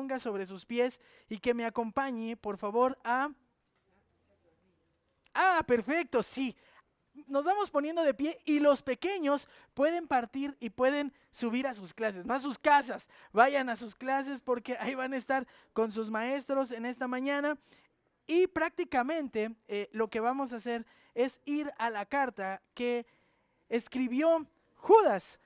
ponga sobre sus pies y que me acompañe, por favor, a... Ah, perfecto, sí. Nos vamos poniendo de pie y los pequeños pueden partir y pueden subir a sus clases, no a sus casas. Vayan a sus clases porque ahí van a estar con sus maestros en esta mañana. Y prácticamente lo que vamos a hacer es ir a la carta que escribió Judas.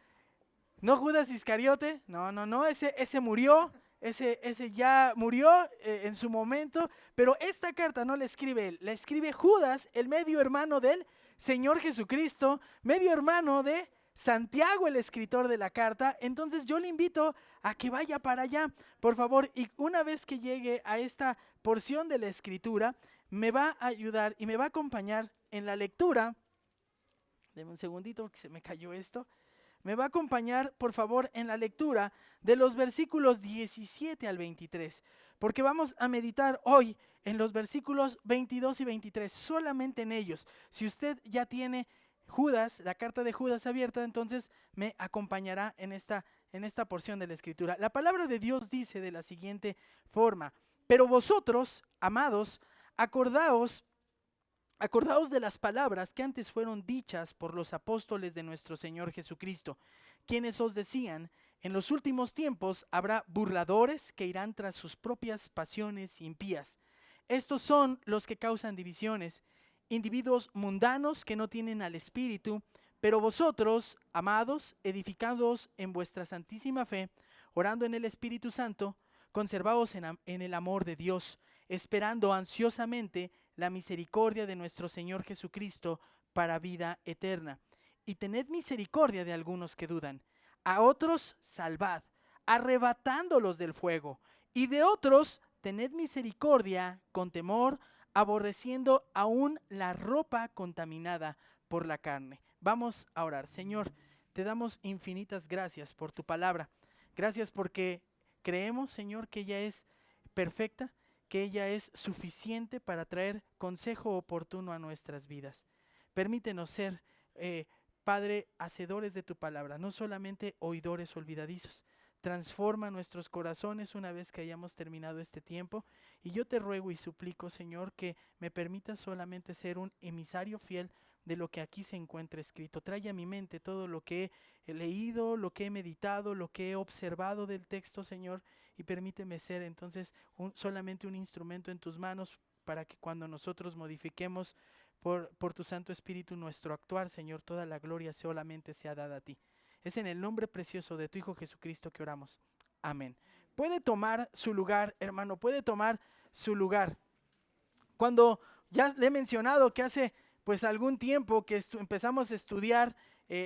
No Judas Iscariote, no, ese murió, ese ya murió en su momento, pero esta carta no la escribe él, la escribe Judas, el medio hermano del Señor Jesucristo, medio hermano de Santiago, el escritor de la carta. Entonces yo le invito a que vaya para allá, por favor, y una vez que llegue a esta porción de la escritura, me va a ayudar y me va a acompañar en la lectura. Deme un segundito porque se me cayó esto. Me va a acompañar, por favor, en la lectura de los versículos 17 al 23, porque vamos a meditar hoy en los versículos 22 y 23, solamente en ellos. Si usted ya tiene Judas, la carta de Judas abierta, entonces me acompañará en esta porción de la Escritura. La palabra de Dios dice de la siguiente forma: pero vosotros, amados, acordaos de las palabras que antes fueron dichas por los apóstoles de nuestro Señor Jesucristo, quienes os decían: en los últimos tiempos habrá burladores que irán tras sus propias pasiones impías. Estos son los que causan divisiones, individuos mundanos que no tienen al Espíritu. Pero vosotros, amados, edificados en vuestra santísima fe, orando en el Espíritu Santo, conservaos en el amor de Dios, esperando ansiosamente la misericordia de nuestro Señor Jesucristo para vida eterna. Y tened misericordia de algunos que dudan, a otros salvad, arrebatándolos del fuego, y de otros tened misericordia con temor, aborreciendo aún la ropa contaminada por la carne. Vamos a orar. Señor, te damos infinitas gracias por tu palabra. Gracias porque creemos, Señor, que ella es perfecta, que ella es suficiente para traer consejo oportuno a nuestras vidas. Permítenos ser, Padre, hacedores de tu palabra, no solamente oidores olvidadizos. Transforma nuestros corazones una vez que hayamos terminado este tiempo. Y yo te ruego y suplico, Señor, que me permitas solamente ser un emisario fiel de lo que aquí se encuentra escrito. Trae a mi mente todo lo que he leído, lo que he meditado, lo que he observado del texto, Señor, y permíteme ser entonces solamente un instrumento en tus manos para que cuando nosotros modifiquemos por tu Santo Espíritu nuestro actuar, Señor, toda la gloria solamente sea dada a ti. Es en el nombre precioso de tu Hijo Jesucristo que oramos. Amén. Puede tomar su lugar, hermano, puede tomar su lugar. Cuando ya le he mencionado que hace pues algún tiempo que empezamos a estudiar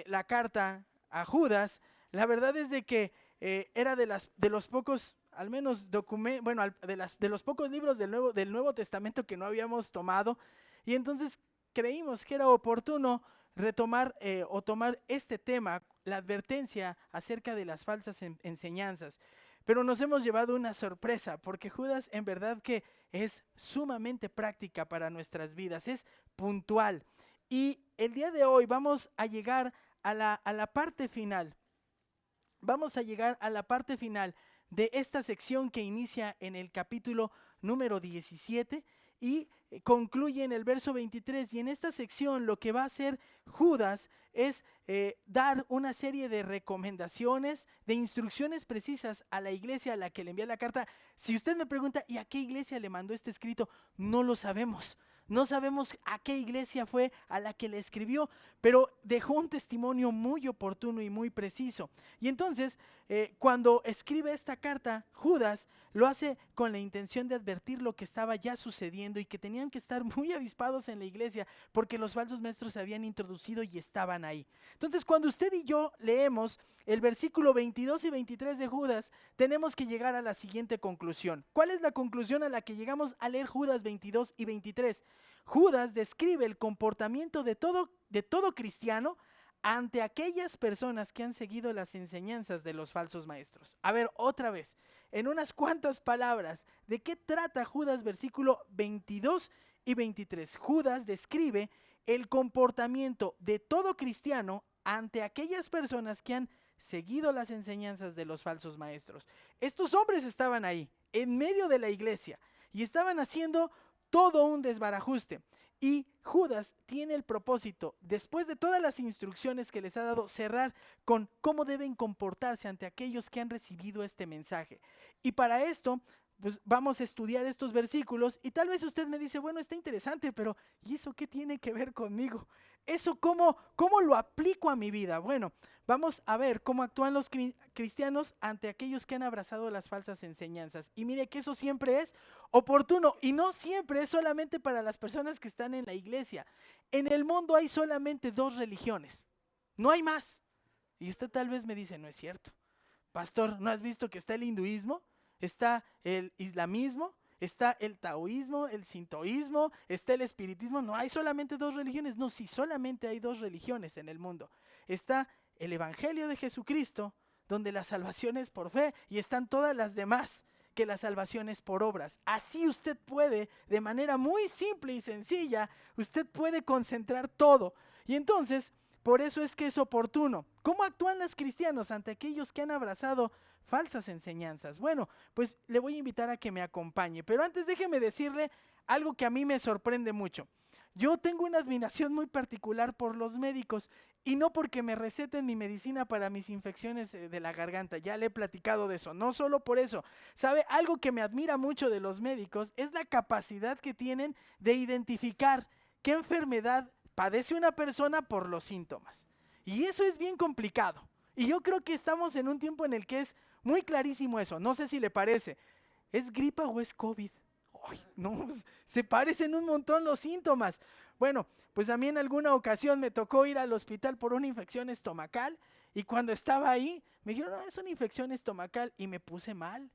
la carta a Judas, la verdad es de que era de los pocos, al menos de los pocos libros del Nuevo Testamento que no habíamos tomado, y entonces creímos que era oportuno retomar o tomar este tema, la advertencia acerca de las falsas enseñanzas. Pero nos hemos llevado una sorpresa, porque Judas en verdad que es sumamente práctica para nuestras vidas, es puntual. Y el día de hoy vamos a llegar a la parte final. Vamos a llegar a la parte final de esta sección que inicia en el capítulo número 17 y concluye en el verso 23. Y en esta sección lo que va a hacer Judas es dar una serie de recomendaciones, de instrucciones precisas a la iglesia a la que le envía la carta. Si usted me pregunta, ¿y a qué iglesia le mandó este escrito? No lo sabemos. No sabemos a qué iglesia fue a la que le escribió, pero dejó un testimonio muy oportuno y muy preciso. Y entonces, cuando escribe esta carta, Judas lo hace con la intención de advertir lo que estaba ya sucediendo y que tenían que estar muy avispados en la iglesia porque los falsos maestros se habían introducido y estaban ahí. Entonces, cuando usted y yo leemos el versículo 22 y 23 de Judas, tenemos que llegar a la siguiente conclusión. ¿Cuál es la conclusión a la que llegamos al leer Judas 22 y 23? Judas describe el comportamiento de todo cristiano ante aquellas personas que han seguido las enseñanzas de los falsos maestros. A ver, otra vez, en unas cuantas palabras, ¿de qué trata Judas versículo 22 y 23? Judas describe el comportamiento de todo cristiano ante aquellas personas que han seguido las enseñanzas de los falsos maestros. Estos hombres estaban ahí, en medio de la iglesia y estaban haciendo todo un desbarajuste. Y Judas tiene el propósito, después de todas las instrucciones que les ha dado, cerrar con cómo deben comportarse ante aquellos que han recibido este mensaje. Y para esto, pues vamos a estudiar estos versículos y tal vez usted me dice, bueno, está interesante, pero ¿y eso qué tiene que ver conmigo? ¿Eso cómo lo aplico a mi vida? Bueno, vamos a ver cómo actúan los cristianos ante aquellos que han abrazado las falsas enseñanzas. Y mire que eso siempre es oportuno y no siempre es solamente para las personas que están en la iglesia. En el mundo hay solamente 2 religiones, no hay más. Y usted tal vez me dice, no es cierto. Pastor, ¿no has visto que está el hinduismo? Está el islamismo, está el taoísmo, el sintoísmo, está el espiritismo. No hay solamente 2 religiones. No, sí, solamente hay 2 religiones en el mundo. Está el evangelio de Jesucristo, donde la salvación es por fe, y están todas las demás, que la salvación es por obras. Así usted puede, de manera muy simple y sencilla, usted puede concentrar todo. Y entonces, por eso es que es oportuno. ¿Cómo actúan los cristianos ante aquellos que han abrazado falsas enseñanzas? Bueno, pues le voy a invitar a que me acompañe, pero antes déjeme decirle algo que a mí me sorprende mucho. Yo tengo una admiración muy particular por los médicos y no porque me receten mi medicina para mis infecciones de la garganta, ya le he platicado de eso, no solo por eso. ¿Sabe? Algo que me admira mucho de los médicos es la capacidad que tienen de identificar qué enfermedad padece una persona por los síntomas. Y eso es bien complicado. Y yo creo que estamos en un tiempo en el que es muy clarísimo eso. No sé si le parece. ¿Es gripa o es COVID? Ay, no, se parecen un montón los síntomas. Bueno, pues a mí en alguna ocasión me tocó ir al hospital por una infección estomacal y cuando estaba ahí me dijeron, no, es una infección estomacal y me puse mal.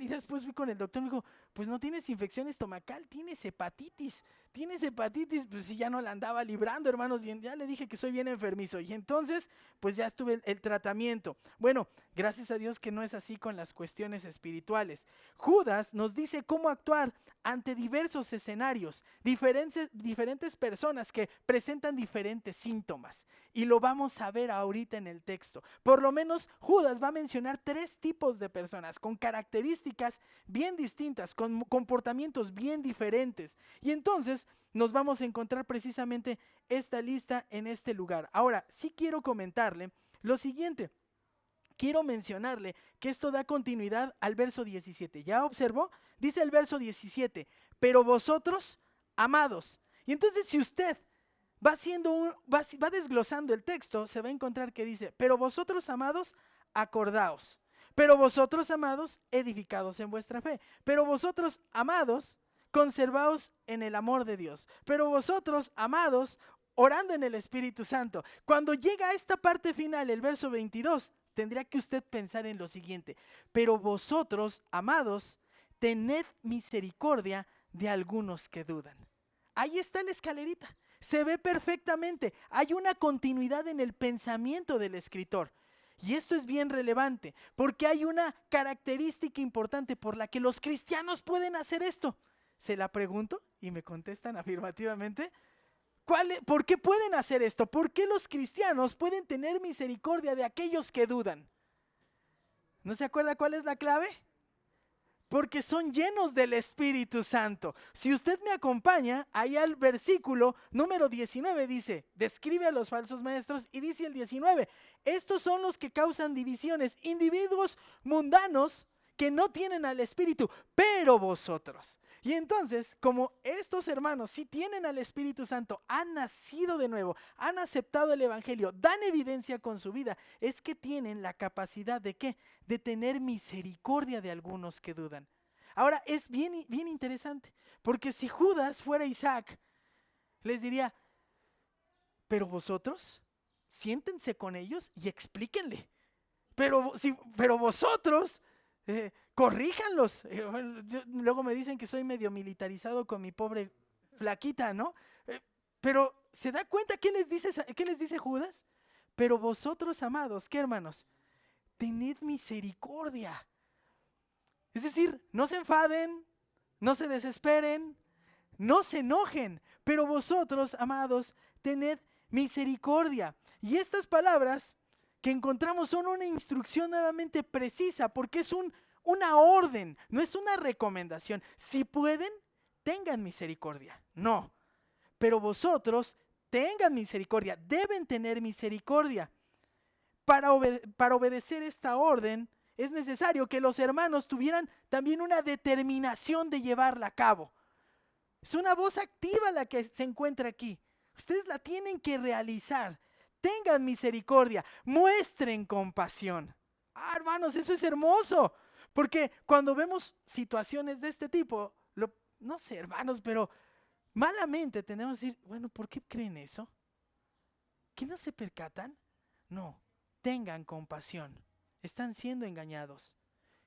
Y después fui con el doctor y me dijo, pues no tienes infección estomacal, tienes hepatitis, pues si ya no la andaba librando, hermanos, y ya le dije que soy bien enfermizo y entonces pues ya estuve el tratamiento. Bueno, gracias a Dios que no es así con las cuestiones espirituales. Judas nos dice cómo actuar ante diversos escenarios, diferentes personas que presentan diferentes síntomas y lo vamos a ver ahorita en el texto. Por lo menos Judas va a mencionar 3 tipos de personas con características bien distintas, con comportamientos bien diferentes. Y entonces nos vamos a encontrar precisamente esta lista en este lugar. Ahora, sí quiero comentarle lo siguiente. Quiero mencionarle que esto da continuidad al verso 17. ¿Ya observó? Dice el verso 17, pero vosotros, amados. Y entonces si usted va desglosando el texto, se va a encontrar que dice, pero vosotros, amados, acordaos. Pero vosotros, amados, edificados en vuestra fe. Pero vosotros, amados, conservaos en el amor de Dios. Pero vosotros, amados, orando en el Espíritu Santo. Cuando llega a esta parte final, el verso 22, tendría que usted pensar en lo siguiente. Pero vosotros, amados, tened misericordia de algunos que dudan. Ahí está la escalerita. Se ve perfectamente. Hay una continuidad en el pensamiento del escritor. Y esto es bien relevante, porque hay una característica importante por la que los cristianos pueden hacer esto. Se la pregunto y me contestan afirmativamente. ¿Por qué pueden hacer esto? ¿Por qué los cristianos pueden tener misericordia de aquellos que dudan? ¿No se acuerda cuál es la clave? Porque son llenos del Espíritu Santo. Si usted me acompaña, ahí al versículo número 19 dice, describe a los falsos maestros y dice el 19, estos son los que causan divisiones, individuos mundanos que no tienen al Espíritu, pero vosotros. Y entonces, como estos hermanos sí tienen al Espíritu Santo, han nacido de nuevo, han aceptado el Evangelio, dan evidencia con su vida, es que tienen la capacidad ¿de qué? De tener misericordia de algunos que dudan. Ahora, es bien interesante, porque si Judas fuera Isaac, les diría, pero vosotros, siéntense con ellos y explíquenle. Pero vosotros... corríjanlos. Luego me dicen que soy medio militarizado con mi pobre flaquita, ¿no? Pero ¿se da cuenta qué les dice Judas? Pero vosotros, amados, ¿qué hermanos? Tened misericordia. Es decir, no se enfaden, no se desesperen, no se enojen, pero vosotros, amados, tened misericordia. Y estas palabras que encontramos son una instrucción nuevamente precisa, porque es una orden, no es una recomendación. Si pueden, tengan misericordia. No, pero vosotros tengan misericordia, deben tener misericordia. Para obedecer esta orden es necesario que los hermanos tuvieran también una determinación de llevarla a cabo. Es una voz activa la que se encuentra aquí. Ustedes la tienen que realizar. Tengan misericordia, muestren compasión. Hermanos, eso es hermoso, porque cuando vemos situaciones de este tipo, no sé, hermanos, pero malamente tenemos que decir, bueno, ¿por qué creen eso? ¿Que no se percatan? No, tengan compasión. Están siendo engañados.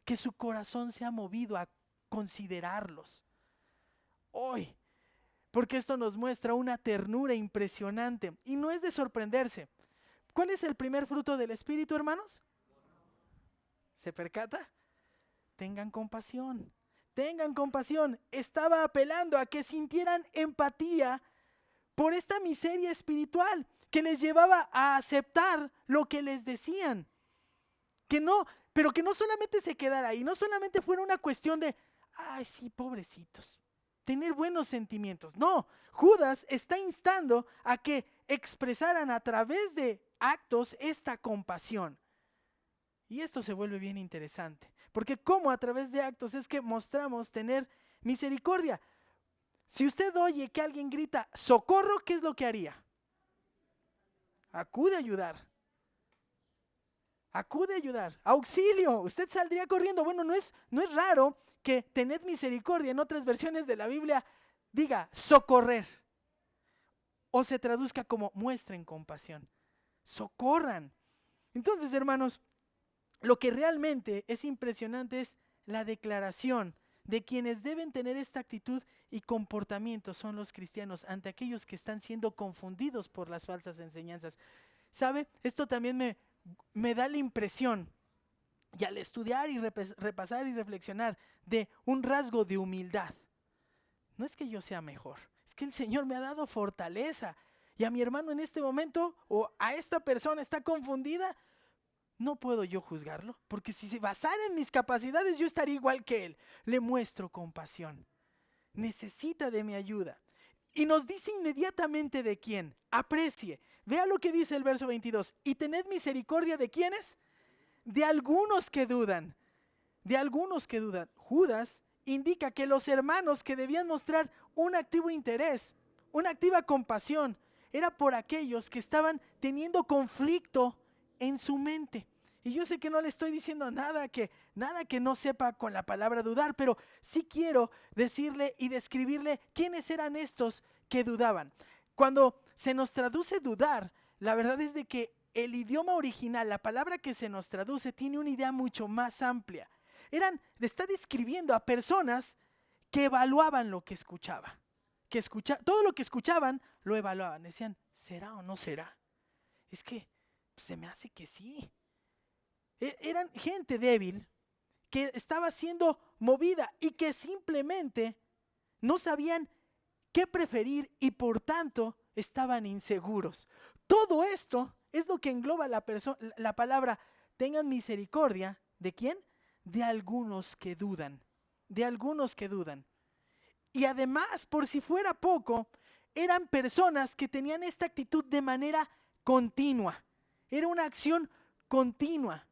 Que su corazón se ha movido a considerarlos. Hoy, porque esto nos muestra una ternura impresionante y no es de sorprenderse. ¿Cuál es el primer fruto del Espíritu, hermanos? ¿Se percata? Tengan compasión. Tengan compasión. Estaba apelando a que sintieran empatía por esta miseria espiritual que les llevaba a aceptar lo que les decían. Pero que no solamente se quedara ahí, no solamente fuera una cuestión de, ay sí, pobrecitos, tener buenos sentimientos. No, Judas está instando a que expresaran a través de actos esta compasión. Y esto se vuelve bien interesante, porque cómo a través de actos es que mostramos tener misericordia. Si usted oye que alguien grita, socorro, ¿qué es lo que haría? Acude a ayudar. Acude a ayudar. Auxilio. Usted saldría corriendo. Bueno, no es raro que tened misericordia en otras versiones de la Biblia diga socorrer. O se traduzca como muestren compasión. Socorran. Entonces, hermanos, lo que realmente es impresionante es la declaración de quienes deben tener esta actitud y comportamiento son los cristianos ante aquellos que están siendo confundidos por las falsas enseñanzas. ¿Sabe? Esto también me da la impresión, y al estudiar y repasar y reflexionar, de un rasgo de humildad. No es que yo sea mejor, es que el Señor me ha dado fortaleza y a mi hermano en este momento o a esta persona está confundida. No puedo yo juzgarlo, porque si se basara en mis capacidades yo estaría igual que él. Le muestro compasión. Necesita de mi ayuda. Y nos dice inmediatamente de quién. Aprecie. Vea lo que dice el verso 22. Y tened misericordia de quiénes. De algunos que dudan. De algunos que dudan. Judas indica que los hermanos que debían mostrar un activo interés, una activa compasión, era por aquellos que estaban teniendo conflicto en su mente. Y yo sé que no le estoy diciendo nada que no sepa con la palabra dudar, pero sí quiero decirle y describirle quiénes eran estos que dudaban. Cuando se nos traduce dudar, la verdad es de que el idioma original, la palabra que se nos traduce, tiene una idea mucho más amplia. Está describiendo a personas que evaluaban lo que escuchaba. Todo lo que escuchaban lo evaluaban. Decían, ¿será o no será? Es que se me hace que sí. Eran gente débil que estaba siendo movida y que simplemente no sabían qué preferir y por tanto estaban inseguros. Todo esto es lo que engloba la palabra tengan misericordia. ¿De quién? De algunos que dudan. De algunos que dudan. Y además, por si fuera poco, eran personas que tenían esta actitud de manera continua. Era una acción continua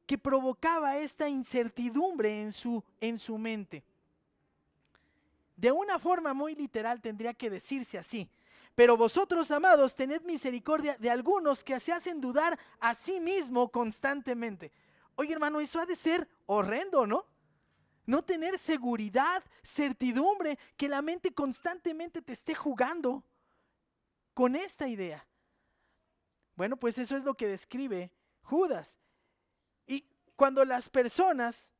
que provocaba esta incertidumbre en su mente. De una forma muy literal tendría que decirse así. Pero vosotros, amados, tened misericordia de algunos que se hacen dudar a sí mismo constantemente. Oye, hermano, eso ha de ser horrendo, ¿no? No tener seguridad, certidumbre, que la mente constantemente te esté jugando con esta idea. Bueno, pues eso es lo que describe Judas. Y cuando las personas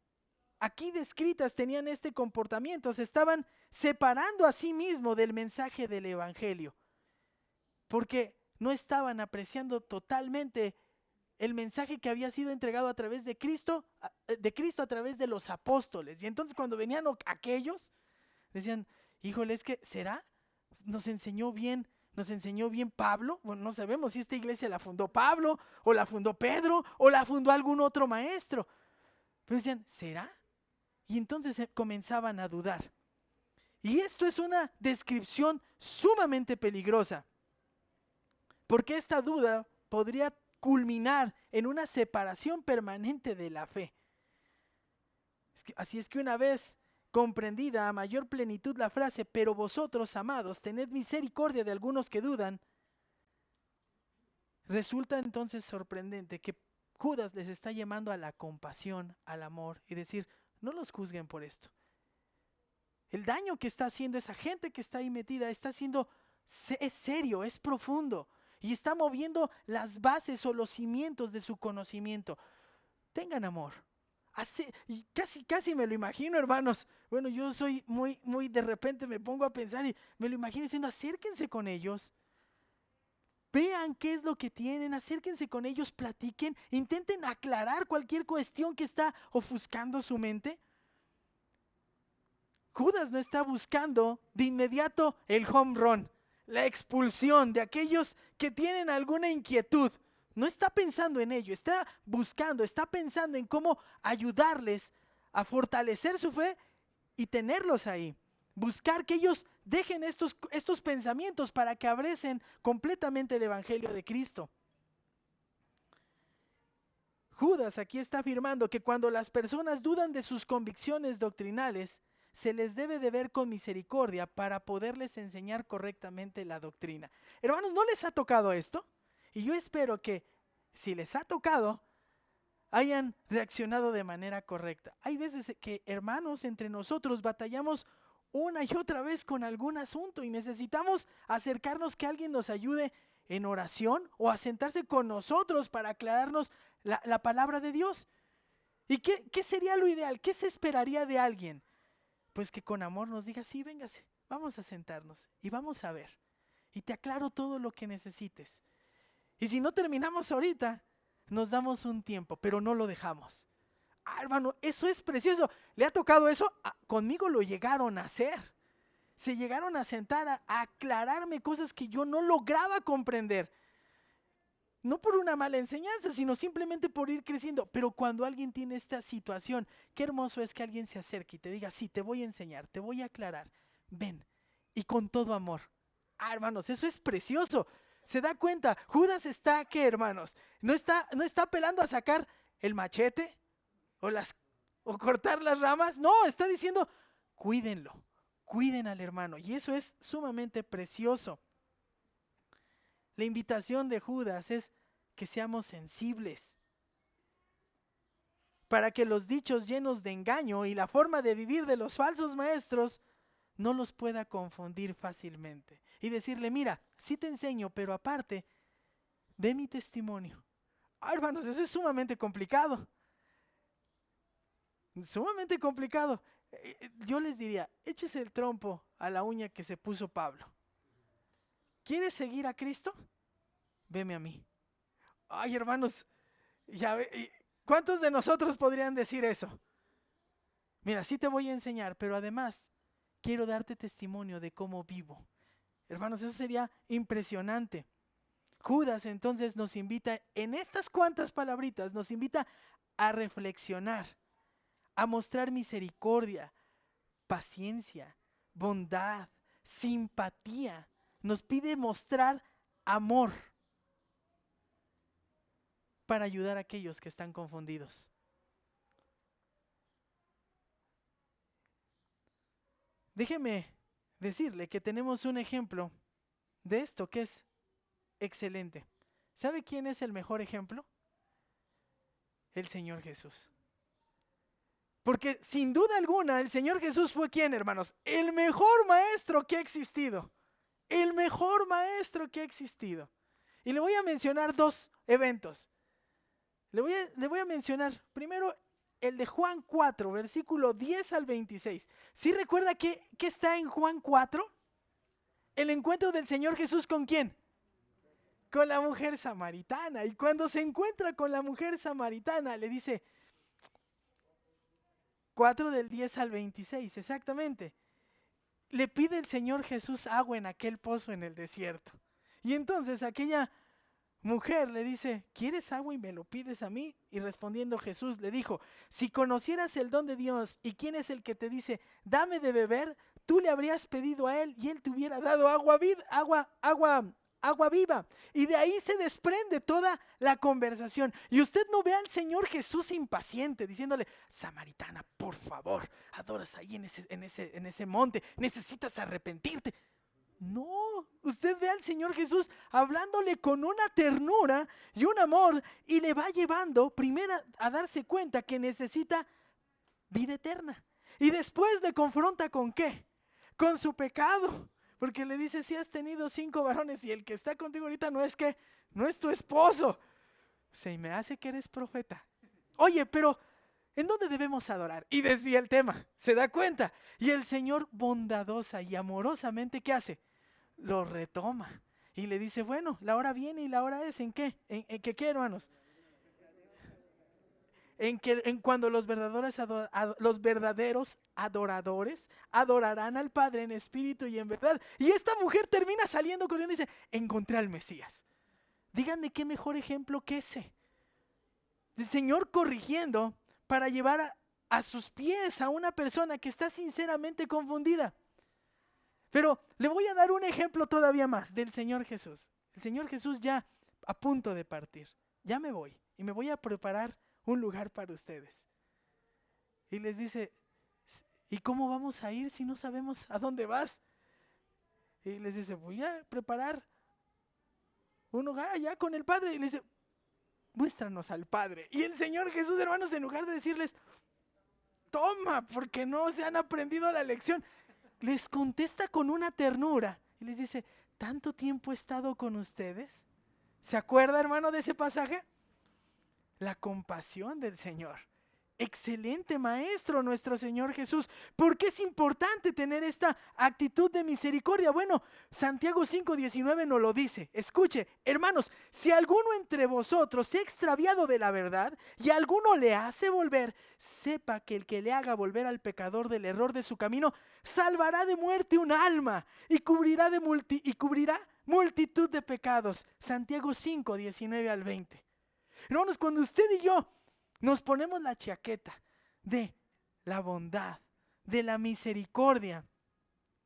aquí descritas tenían este comportamiento, se estaban separando a sí mismos del mensaje del evangelio, porque no estaban apreciando totalmente el mensaje que había sido entregado a través de Cristo a través de los apóstoles. Y entonces cuando venían aquellos, decían, híjole, es que ¿será? Nos enseñó bien Pablo. Bueno, no sabemos si esta iglesia la fundó Pablo, o la fundó Pedro, o la fundó algún otro maestro. Pero decían, ¿será? Y entonces comenzaban a dudar. Y esto es una descripción sumamente peligrosa, porque esta duda podría culminar en una separación permanente de la fe. Así es que una vez comprendida a mayor plenitud la frase, pero vosotros, amados, tened misericordia de algunos que dudan, resulta entonces sorprendente que Judas les está llamando a la compasión, al amor, y decir, no los juzguen por esto. El daño que está haciendo esa gente que está ahí metida, es serio, es profundo, y está moviendo las bases o los cimientos de su conocimiento. Tengan amor. Y casi me lo imagino, hermanos. Bueno, yo soy muy de repente me pongo a pensar y me lo imagino diciendo, acérquense con ellos. Vean qué es lo que tienen, acérquense con ellos, platiquen, intenten aclarar cualquier cuestión que está ofuscando su mente. Judas no está buscando de inmediato el home run, la expulsión de aquellos que tienen alguna inquietud. No está pensando en ello, está pensando en cómo ayudarles a fortalecer su fe y tenerlos ahí. Buscar que ellos dejen estos pensamientos para que abracen completamente el evangelio de Cristo. Judas aquí está afirmando que cuando las personas dudan de sus convicciones doctrinales, se les debe de ver con misericordia para poderles enseñar correctamente la doctrina. Hermanos, ¿no les ha tocado esto? Y yo espero que, si les ha tocado, hayan reaccionado de manera correcta. Hay veces que, hermanos, entre nosotros batallamos una y otra vez con algún asunto y necesitamos acercarnos, que alguien nos ayude en oración o a sentarse con nosotros para aclararnos la palabra de Dios. ¿Y qué sería lo ideal? ¿Qué se esperaría de alguien? Pues que con amor nos diga, sí, véngase, vamos a sentarnos y vamos a ver. Y te aclaro todo lo que necesites. Y si no terminamos ahorita, nos damos un tiempo, pero no lo dejamos. Hermano, eso es precioso. ¿Le ha tocado eso? Conmigo lo llegaron a hacer. Se llegaron a sentar a aclararme cosas que yo no lograba comprender. No por una mala enseñanza, sino simplemente por ir creciendo. Pero cuando alguien tiene esta situación, qué hermoso es que alguien se acerque y te diga, sí, te voy a enseñar, te voy a aclarar. Ven, y con todo amor. Hermanos, eso es precioso. ¿Se da cuenta? Judas está, ¿qué, hermanos? No está apelando a sacar el machete o cortar las ramas. No, está diciendo, cuídenlo, cuiden al hermano. Y eso es sumamente precioso. La invitación de Judas es que seamos sensibles para que los dichos llenos de engaño y la forma de vivir de los falsos maestros no los pueda confundir fácilmente. Y decirle, mira, sí te enseño, pero aparte, ve mi testimonio. Hermanos, eso es sumamente complicado. Sumamente complicado. Yo les diría, échese el trompo a la uña que se puso Pablo. ¿Quieres seguir a Cristo? Veme a mí. Ay, hermanos, ¿cuántos de nosotros podrían decir eso? Mira, sí te voy a enseñar, pero además quiero darte testimonio de cómo vivo. Hermanos, eso sería impresionante. Judas entonces nos invita, en estas cuantas palabritas, nos invita a reflexionar, a mostrar misericordia, paciencia, bondad, simpatía. Nos pide mostrar amor para ayudar a aquellos que están confundidos. Déjeme decirle que tenemos un ejemplo de esto que es excelente. ¿Sabe quién es el mejor ejemplo? El Señor Jesús. Porque sin duda alguna el Señor Jesús fue ¿quién, hermanos? El mejor maestro que ha existido. El mejor maestro que ha existido. Y le voy a mencionar dos eventos. Le voy a mencionar primero el de Juan 4, versículo 10 al 26. ¿Sí recuerda qué está en Juan 4? El encuentro del Señor Jesús ¿con quién? Con la mujer samaritana. Y cuando se encuentra con la mujer samaritana, le dice, 4 del 10 al 26, exactamente. Le pide el Señor Jesús agua en aquel pozo en el desierto. Y entonces aquella mujer le dice, ¿quieres agua y me lo pides a mí? Y respondiendo Jesús le dijo, si conocieras el don de Dios y quién es el que te dice, dame de beber, tú le habrías pedido a él y él te hubiera dado agua viva. Y de ahí se desprende toda la conversación. Y usted no ve al Señor Jesús impaciente diciéndole, samaritana, por favor, adoras ahí en ese monte, necesitas arrepentirte. No, usted ve al Señor Jesús hablándole con una ternura y un amor y le va llevando primero a darse cuenta que necesita vida eterna. Y después le confronta ¿con qué? Con su pecado. Porque le dice, si has tenido 5 varones y el que está contigo ahorita no es tu esposo. Se me hace que eres profeta. Oye, pero ¿en dónde debemos adorar? Y desvía el tema, se da cuenta. Y el Señor bondadosa y amorosamente, ¿qué hace? Lo retoma y le dice, bueno, la hora viene y la hora es ¿en qué? ¿En qué, hermanos? En cuando los verdaderos adoradores adorarán al Padre en espíritu y en verdad. Y esta mujer termina saliendo corriendo y dice, encontré al Mesías. Díganme qué mejor ejemplo que ese. El Señor corrigiendo para llevar a sus pies a una persona que está sinceramente confundida. Pero le voy a dar un ejemplo todavía más del Señor Jesús. El Señor Jesús ya a punto de partir. Ya me voy y me voy a preparar un lugar para ustedes. Y les dice, ¿y cómo vamos a ir si no sabemos a dónde vas? Y les dice, voy a preparar un lugar allá con el Padre. Y les dice, muéstranos al Padre. Y el Señor Jesús, hermanos, en lugar de decirles, toma, porque no se han aprendido la lección, les contesta con una ternura y les dice, ¿tanto tiempo he estado con ustedes? ¿Se acuerda, hermano, de ese pasaje? La compasión del Señor. Excelente maestro nuestro Señor Jesús. ¿Por qué es importante tener esta actitud de misericordia? Bueno, Santiago 5:19 nos lo dice. Escuche, hermanos, si alguno entre vosotros se ha extraviado de la verdad y alguno le hace volver, sepa que el que le haga volver al pecador del error de su camino, salvará de muerte un alma y cubrirá multitud de pecados. Santiago 5:19 al 20. Hermanos, cuando usted y yo nos ponemos la chaqueta de la bondad, de la misericordia,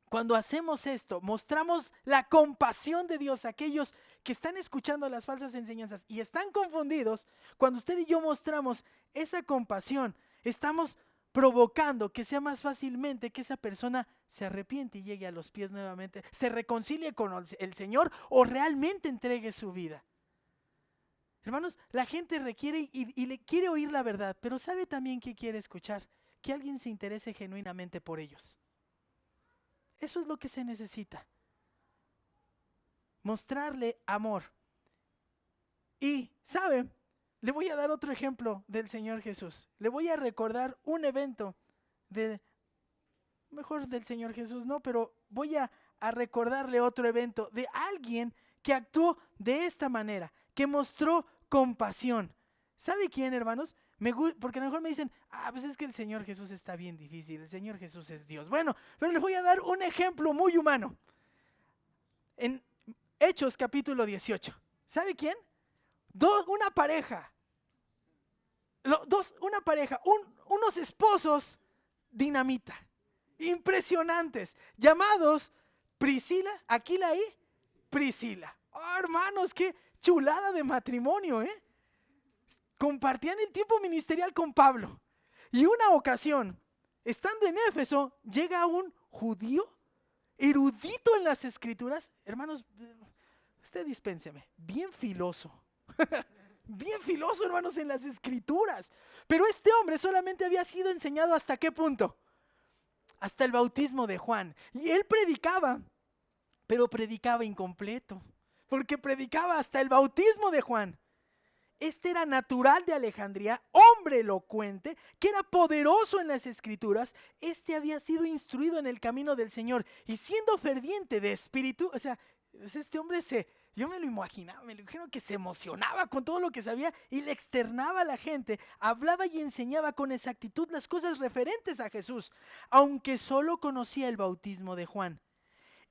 cuando hacemos esto, mostramos la compasión de Dios a aquellos que están escuchando las falsas enseñanzas y están confundidos. Cuando usted y yo mostramos esa compasión, estamos provocando que sea más fácilmente que esa persona se arrepiente y llegue a los pies nuevamente, se reconcilie con el Señor o realmente entregue su vida. Hermanos, la gente requiere y le quiere oír la verdad, pero ¿sabe también qué quiere escuchar? Que alguien se interese genuinamente por ellos. Eso es lo que se necesita. Mostrarle amor. Y, ¿sabe? Le voy a dar otro ejemplo del Señor Jesús. Le voy a recordar un evento mejor del Señor Jesús, no, pero voy a recordarle otro evento de alguien que actuó de esta manera, que mostró compasión. ¿Sabe quién, hermanos? Porque a lo mejor me dicen, pues es que el Señor Jesús está bien difícil, el Señor Jesús es Dios. Bueno, pero les voy a dar un ejemplo muy humano. En Hechos capítulo 18. ¿Sabe quién? Una pareja, unos esposos dinamita, impresionantes, llamados Priscila, Aquila y Priscila. Oh, hermanos, qué chulada de matrimonio, ¿eh? Compartían el tiempo ministerial con Pablo. Y una ocasión, estando en Éfeso, llega un judío erudito en las escrituras. Hermanos, usted dispénseme, bien filoso. Bien filoso, hermanos, en las escrituras. Pero este hombre solamente había sido enseñado ¿hasta qué punto? Hasta el bautismo de Juan. Y él predicaba, pero predicaba incompleto, porque predicaba hasta el bautismo de Juan. Este era natural de Alejandría, hombre elocuente, que era poderoso en las escrituras. Este había sido instruido en el camino del Señor y siendo ferviente de espíritu, o sea, este hombre yo me lo imagino que se emocionaba con todo lo que sabía y le externaba a la gente, hablaba y enseñaba con exactitud las cosas referentes a Jesús, aunque solo conocía el bautismo de Juan.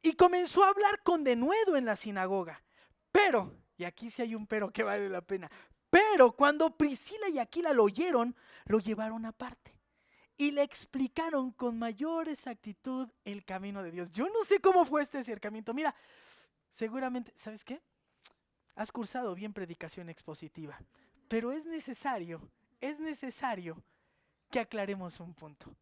Y comenzó a hablar con denuedo en la sinagoga. Pero Y aquí sí hay un pero que vale la pena. Pero cuando Priscila y Aquila lo oyeron, lo llevaron aparte y le explicaron con mayor exactitud el camino de Dios. Yo no sé cómo fue este acercamiento. Mira, seguramente, ¿sabes qué? Has cursado bien predicación expositiva, pero es necesario que aclaremos un punto.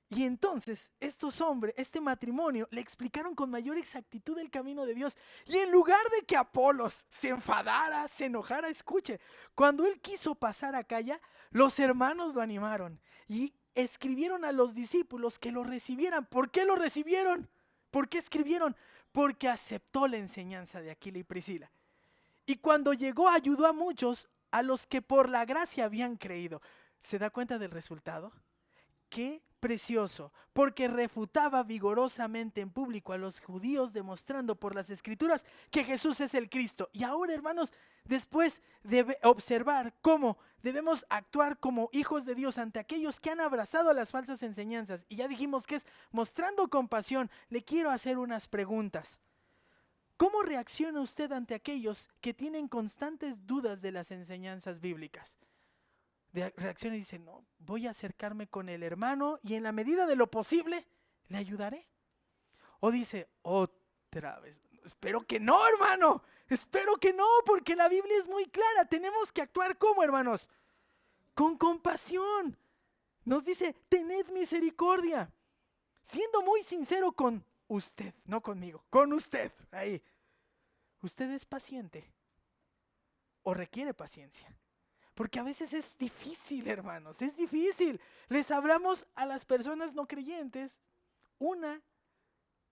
Y entonces estos hombres, este matrimonio, le explicaron con mayor exactitud el camino de Dios. Y en lugar de que Apolos se enfadara, se enojara, escuche, cuando él quiso pasar a Acaya, los hermanos lo animaron y escribieron a los discípulos que lo recibieran. ¿Por qué lo recibieron? ¿Por qué escribieron? Porque aceptó la enseñanza de Aquila y Priscila. Y cuando llegó ayudó a muchos, a los que por la gracia habían creído. ¿Se da cuenta del resultado? ¡Qué precioso! Porque refutaba vigorosamente en público a los judíos, demostrando por las escrituras que Jesús es el Cristo. Y ahora, hermanos, después de observar cómo debemos actuar como hijos de Dios ante aquellos que han abrazado las falsas enseñanzas, y ya dijimos que es mostrando compasión, le quiero hacer unas preguntas. ¿Cómo reacciona usted ante aquellos que tienen constantes dudas de las enseñanzas bíblicas? Reacciona y dice, no, voy a acercarme con el hermano y en la medida de lo posible le ayudaré. O dice, otra vez, espero que no, hermano, espero que no, porque la Biblia es muy clara, tenemos que actuar como, hermanos, con compasión. Nos dice, tened misericordia, siendo muy sincero con usted, no conmigo, con usted, ahí. ¿Usted es paciente o requiere paciencia? Porque a veces es difícil, hermanos, es difícil. Les hablamos a las personas no creyentes una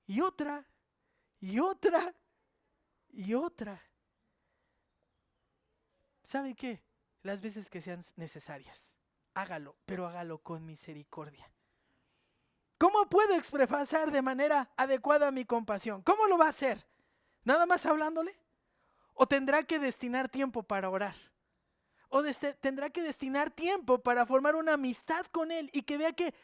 y otra y otra y otra. ¿Sabe qué? Las veces que sean necesarias, hágalo, pero hágalo con misericordia. ¿Cómo puedo expresar de manera adecuada mi compasión? ¿Cómo lo va a hacer? ¿Nada más hablándole? ¿O tendrá que destinar tiempo para orar? ¿O tendrá que destinar tiempo para formar una amistad con él y que vea que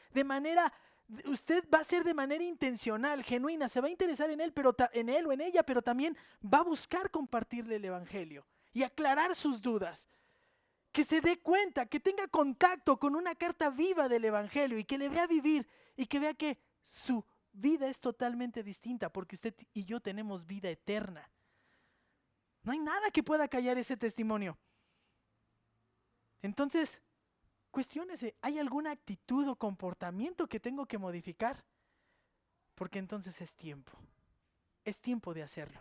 usted va a ser de manera intencional, genuina, se va a interesar en él, en él o en ella, pero también va a buscar compartirle el evangelio y aclarar sus dudas? Que se dé cuenta, que tenga contacto con una carta viva del evangelio y que le vea vivir y que vea que su vida es totalmente distinta porque usted y yo tenemos vida eterna. No hay nada que pueda callar ese testimonio. Entonces, cuestiónese, ¿hay alguna actitud o comportamiento que tengo que modificar? Porque entonces es tiempo de hacerlo.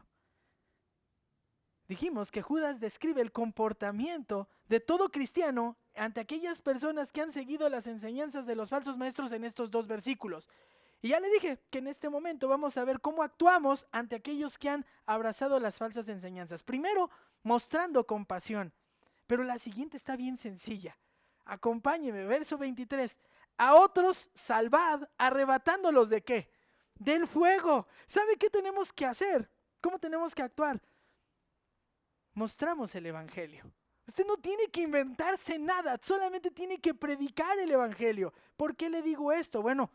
Dijimos que Judas describe el comportamiento de todo cristiano ante aquellas personas que han seguido las enseñanzas de los falsos maestros en estos 2 versículos. Y ya le dije que en este momento vamos a ver cómo actuamos ante aquellos que han abrazado las falsas enseñanzas. Primero, mostrando compasión. Pero la siguiente está bien sencilla. Acompáñeme, verso 23. A otros salvad, arrebatándolos ¿de qué? Del fuego. ¿Sabe qué tenemos que hacer? ¿Cómo tenemos que actuar? Mostramos el evangelio. Usted no tiene que inventarse nada, solamente tiene que predicar el evangelio. ¿Por qué le digo esto? Bueno,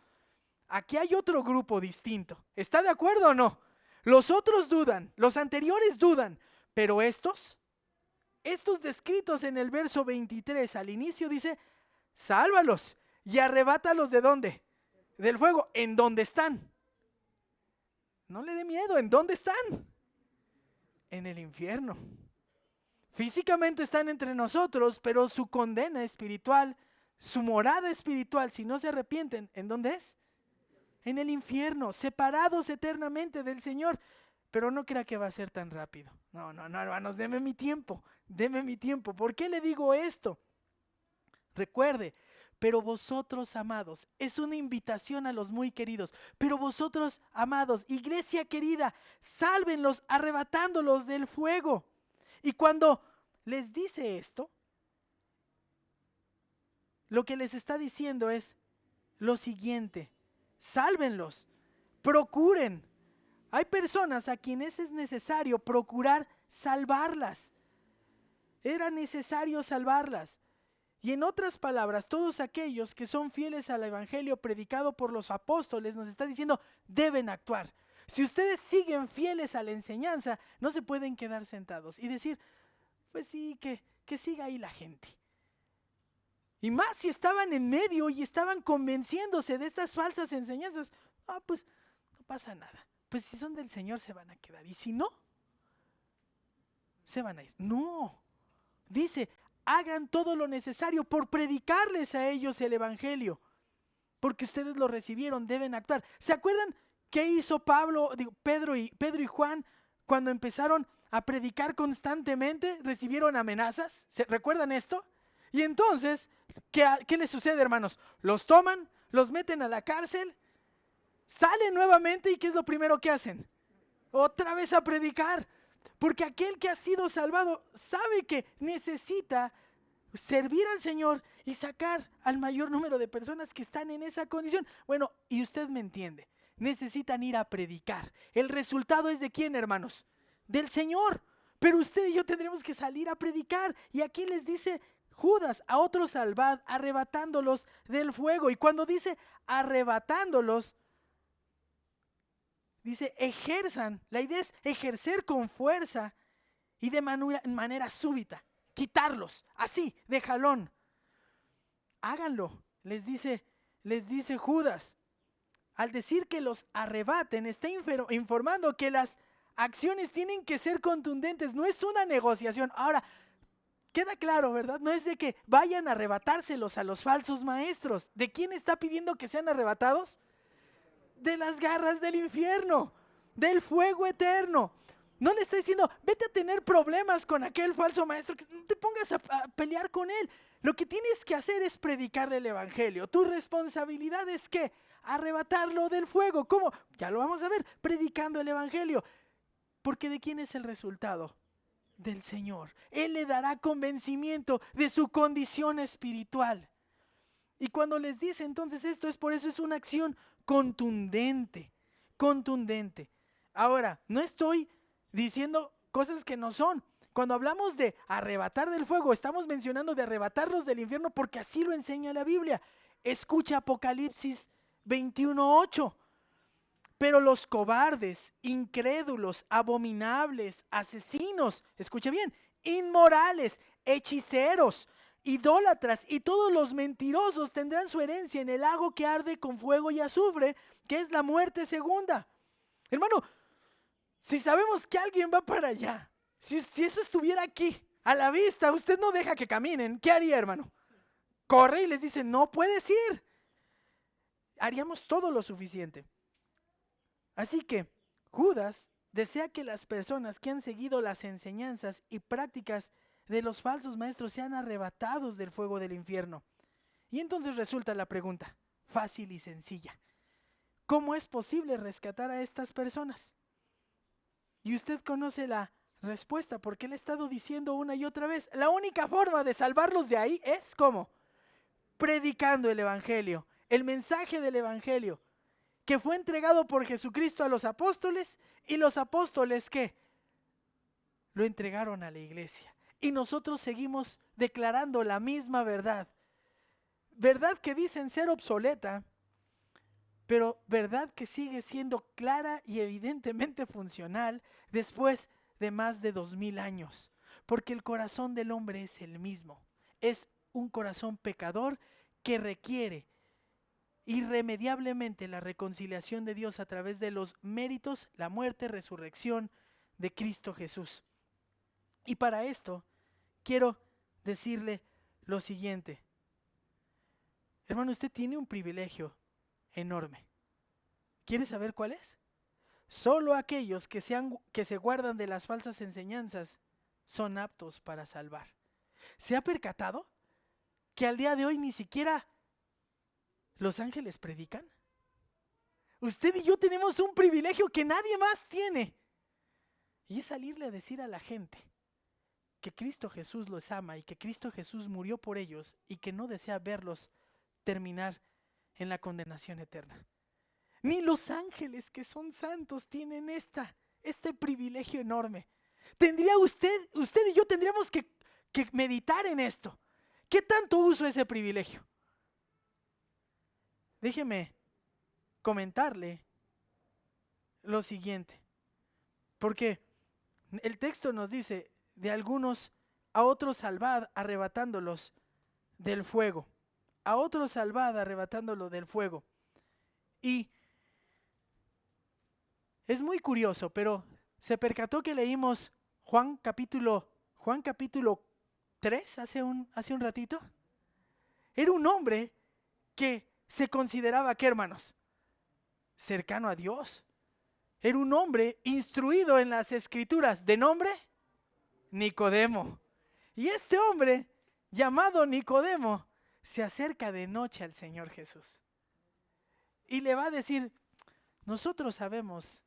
aquí hay otro grupo distinto. ¿Está de acuerdo o no? Los otros dudan, los anteriores dudan, pero estos descritos en el verso 23 al inicio dice, sálvalos y arrebátalos ¿de dónde? Del fuego. ¿En dónde están? No le dé miedo, ¿en dónde están? En el infierno. Físicamente están entre nosotros, pero su condena espiritual, su morada espiritual, si no se arrepienten, ¿en dónde es? En el infierno, separados eternamente del Señor. Pero no crea que va a ser tan rápido. No, hermanos, deme mi tiempo. ¿Por qué le digo esto? Recuerde, pero vosotros, amados, es una invitación a los muy queridos. Pero vosotros, amados, iglesia querida, sálvenlos arrebatándolos del fuego. Y cuando les dice esto, lo que les está diciendo es lo siguiente: sálvenlos, procuren. Hay personas a quienes es necesario procurar salvarlas. Era necesario salvarlas. Y en otras palabras, todos aquellos que son fieles al evangelio predicado por los apóstoles nos está diciendo, deben actuar. Si ustedes siguen fieles a la enseñanza, no se pueden quedar sentados y decir, pues sí, que siga ahí la gente. Y más si estaban en medio y estaban convenciéndose de estas falsas enseñanzas, pues no pasa nada. Pues si son del Señor se van a quedar. Y si no, se van a ir. No. Dice, hagan todo lo necesario por predicarles a ellos el evangelio. Porque ustedes lo recibieron, deben actuar. ¿Se acuerdan qué hizo Pedro y Juan cuando empezaron a predicar constantemente? ¿Recibieron amenazas? ¿Recuerdan esto? Y entonces, ¿qué les sucede, hermanos? Los toman, los meten a la cárcel, salen nuevamente y ¿qué es lo primero que hacen? Otra vez a predicar. Porque aquel que ha sido salvado sabe que necesita servir al Señor y sacar al mayor número de personas que están en esa condición. Bueno, y usted me entiende, necesitan ir a predicar. El resultado es ¿de quién, hermanos? Del Señor. Pero usted y yo tendremos que salir a predicar. Y aquí les dice Judas, a otros salvad, arrebatándolos del fuego. Y cuando dice arrebatándolos, dice ejerzan. La idea es ejercer con fuerza y de manera súbita. Quitarlos, así, de jalón. Háganlo, les dice Judas. Al decir que los arrebaten, está informando que las acciones tienen que ser contundentes. No es una negociación. Ahora, queda claro, ¿verdad? No es de que vayan a arrebatárselos a los falsos maestros. ¿De quién está pidiendo que sean arrebatados? De las garras del infierno, del fuego eterno. No le está diciendo, vete a tener problemas con aquel falso maestro, que no te pongas a pelear con él. Lo que tienes que hacer es predicarle el evangelio. Tu responsabilidad es ¿qué? Arrebatarlo del fuego. ¿Cómo? Ya lo vamos a ver, predicando el evangelio. Porque ¿de quién es el resultado? Del Señor. Él le dará convencimiento de su condición espiritual. Y cuando les dice entonces esto, es por eso es una acción contundente. Ahora, no estoy diciendo cosas que no son. Cuando hablamos de arrebatar del fuego, estamos mencionando de arrebatarlos del infierno porque así lo enseña la Biblia. Escucha Apocalipsis 21:8. Pero los cobardes, incrédulos, abominables, asesinos, escuche bien, inmorales, hechiceros, idólatras y todos los mentirosos tendrán su herencia en el lago que arde con fuego y azufre, que es la muerte segunda. Hermano, si sabemos que alguien va para allá, si eso estuviera aquí, a la vista, usted no deja que caminen, ¿qué haría, hermano? Corre y les dice, no puedes ir. Haríamos todo lo suficiente. Así que Judas desea que las personas que han seguido las enseñanzas y prácticas de los falsos maestros sean arrebatados del fuego del infierno. Y entonces resulta la pregunta, fácil y sencilla. ¿Cómo es posible rescatar a estas personas? Y usted conoce la respuesta porque le he estado diciendo una y otra vez. La única forma de salvarlos de ahí es ¿cómo? Predicando el evangelio, el mensaje del evangelio, que fue entregado por Jesucristo a los apóstoles y los apóstoles ¿qué? Lo entregaron a la iglesia. Y nosotros seguimos declarando la misma verdad. Verdad que dicen ser obsoleta, pero verdad que sigue siendo clara y evidentemente funcional después de más de 2000 años. Porque el corazón del hombre es el mismo. Es un corazón pecador que requiere irremediablemente la reconciliación de Dios a través de los méritos, la muerte, resurrección de Cristo Jesús. Y para esto quiero decirle lo siguiente. Hermano, usted tiene un privilegio enorme. ¿Quiere saber cuál es? Solo aquellos que se guardan de las falsas enseñanzas son aptos para salvar. ¿Se ha percatado que al día de hoy ni siquiera los ángeles predican? Usted y yo tenemos un privilegio que nadie más tiene. Y es salirle a decir a la gente que Cristo Jesús los ama y que Cristo Jesús murió por ellos y que no desea verlos terminar en la condenación eterna. Ni los ángeles que son santos tienen este privilegio enorme. Tendría usted y yo tendríamos que meditar en esto. ¿Qué tanto uso ese privilegio? Déjeme comentarle lo siguiente, porque el texto nos dice, de algunos a otros salvad arrebatándolos del fuego, a otros salvad arrebatándolo del fuego. Y es muy curioso, pero se percató que leímos Juan capítulo 3 hace un ratito. Era un hombre que se consideraba, ¿qué, hermanos? Cercano a Dios. Era un hombre instruido en las escrituras, de nombre Nicodemo. Y este hombre, llamado Nicodemo, se acerca de noche al Señor Jesús y le va a decir, nosotros sabemos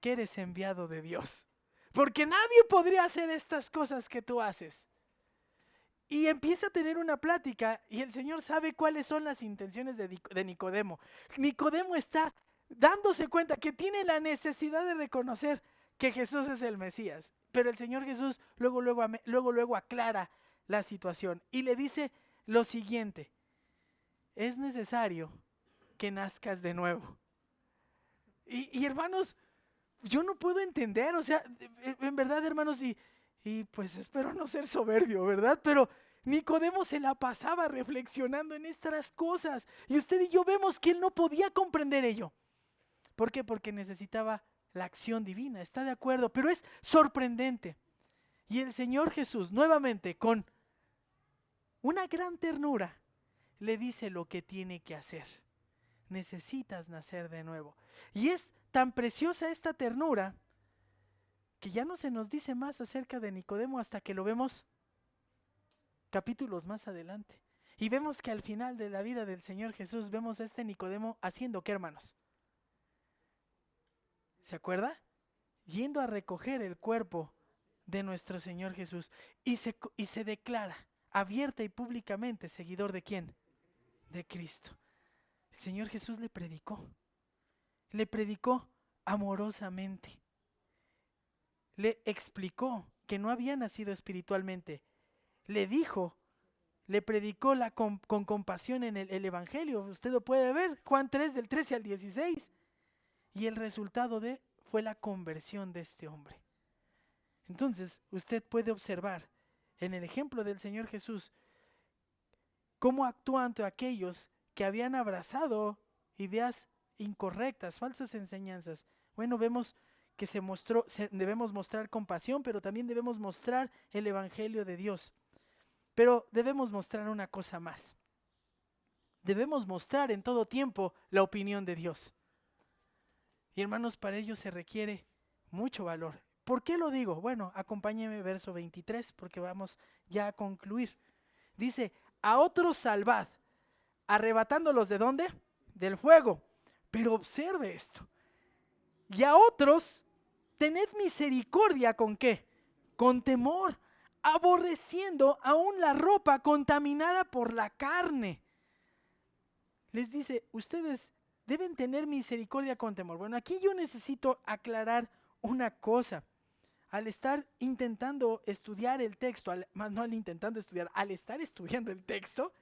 que eres enviado de Dios, porque nadie podría hacer estas cosas que tú haces. Y empieza a tener una plática y el Señor sabe cuáles son las intenciones de Nicodemo. Nicodemo está dándose cuenta que tiene la necesidad de reconocer que Jesús es el Mesías. Pero el Señor Jesús luego aclara la situación y le dice lo siguiente: es necesario que nazcas de nuevo. Y hermanos, yo no puedo entender, o sea, en verdad, hermanos, y pues espero no ser soberbio, ¿verdad? Pero Nicodemo se la pasaba reflexionando en estas cosas. Y usted y yo vemos que él no podía comprender ello. ¿Por qué? Porque necesitaba la acción divina, ¿está de acuerdo? Pero es sorprendente. Y el Señor Jesús, nuevamente, con una gran ternura, le dice lo que tiene que hacer. Necesitas nacer de nuevo. Y es tan preciosa esta ternura que ya no se nos dice más acerca de Nicodemo hasta que lo vemos capítulos más adelante. Y vemos que al final de la vida del Señor Jesús vemos a este Nicodemo haciendo ¿qué, hermanos? ¿Se acuerda? Yendo a recoger el cuerpo de nuestro Señor Jesús y se declara abierta y públicamente seguidor ¿de quién? De Cristo. El Señor Jesús le predicó amorosamente, le explicó que no había nacido espiritualmente, le predicó con compasión en el Evangelio. Usted lo puede ver, Juan 3 del 13 al 16, y el resultado fue la conversión de este hombre. Entonces usted puede observar en el ejemplo del Señor Jesús cómo actuó ante aquellos que habían abrazado ideas incorrectas, falsas enseñanzas. Bueno, vemos que debemos mostrar compasión, pero también debemos mostrar el Evangelio de Dios. Pero debemos mostrar una cosa más. Debemos mostrar en todo tiempo la opinión de Dios. Y hermanos, para ello se requiere mucho valor. ¿Por qué lo digo? Bueno, acompáñeme verso 23 porque vamos ya a concluir. Dice, a otros salvad, arrebatándolos ¿de dónde? Del fuego. Pero observe esto. Y a otros, tened misericordia ¿con qué? Con temor, aborreciendo aún la ropa contaminada por la carne. Les dice, ustedes deben tener misericordia con temor. Bueno, aquí yo necesito aclarar una cosa. Al estar intentando estudiar el texto, al estar estudiando el texto,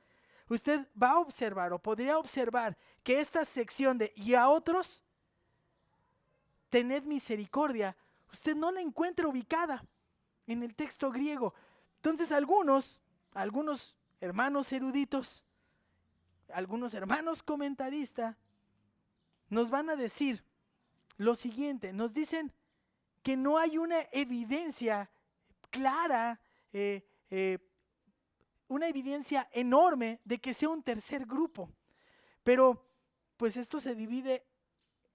usted va a observar o podría observar que esta sección de y a otros, tened misericordia, usted no la encuentra ubicada en el texto griego. Entonces algunos hermanos eruditos, algunos hermanos comentaristas, nos van a decir lo siguiente, nos dicen que no hay una evidencia clara, una evidencia enorme de que sea un tercer grupo. Pero pues esto se divide